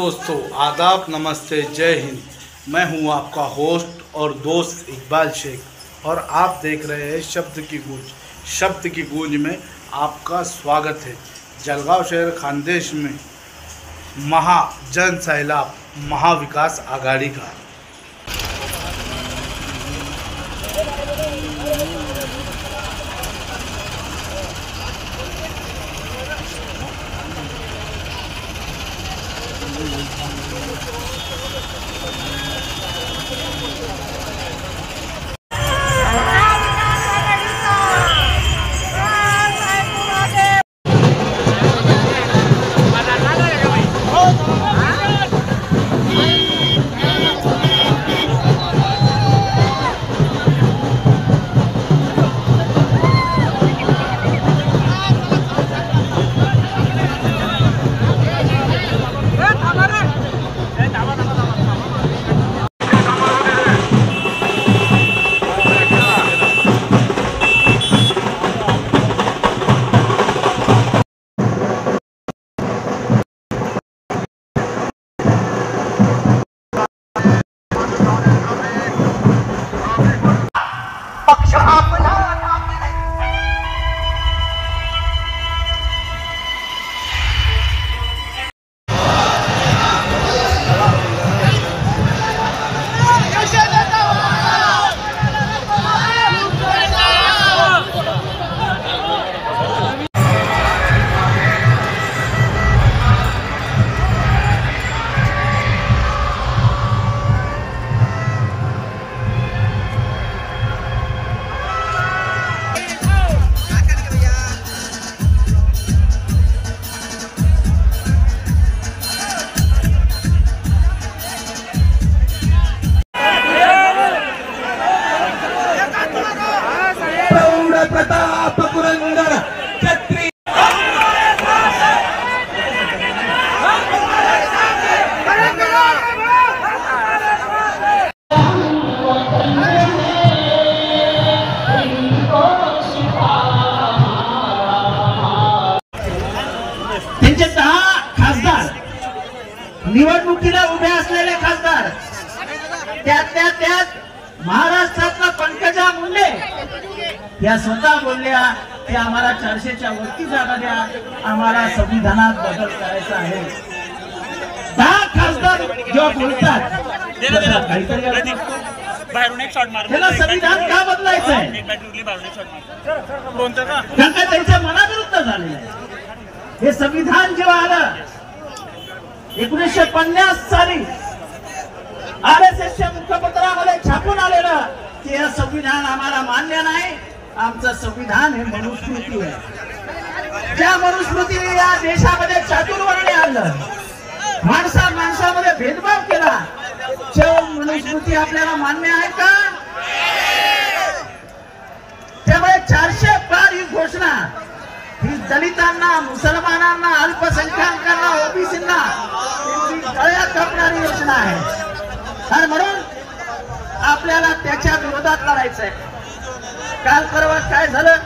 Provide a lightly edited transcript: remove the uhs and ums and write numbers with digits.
दोस्तों, आदाब, नमस्ते, जय हिंद। मैं हूं आपका होस्ट और दोस्त इकबाल शेख और आप देख रहे हैं शब्द की गूंज। शब्द की गूंज में आपका स्वागत है। जलगांव शहर खानदेश में महाजन सैलाब महाविकास आघाड़ी का पक्ष आपला प्रताप पुरंदर छत्री त्यांचे 10 खासदार निवडणुकीला उभे असलेले खासदार त्यात महाराष्ट्रातला पंकजा मुंडे या स्वतः बोलल्या की आम्हाला 400च्या वरती जागा द्या, आम्हाला संविधानात बदल करायचा आहे। 10 खासदार जेव्हा बोलतात त्याला संविधान का बदलायचं आहे? कारण त्यांच्या मनाविरुद्ध झालेलं आहे। हे संविधान जेव्हा आलं 1950 साली RSSच्या मुखपत्रामध्ये छापून आलेलं की हे संविधान आम्हाला मान्य नाही, आमचं संविधान हे मनुस्मृती आहे। ज्या मनुस्मृतीने या देशामध्ये चातुर्वर्ण्य आणलं, माणसामध्ये भेदभाव केला, जेव्हा मनुस्मृती आपल्याला मान्य आहे का? त्यामुळे 400 पार ही घोषणा ही दलितांना, मुसलमानांना, अल्पसंख्याकांना, ओबीसींना गळ्यात कापणारी योजना आहे आणि म्हणून आपल्याला त्याच्या विरोधात लढायचं आहे। काल परवा काय झालं?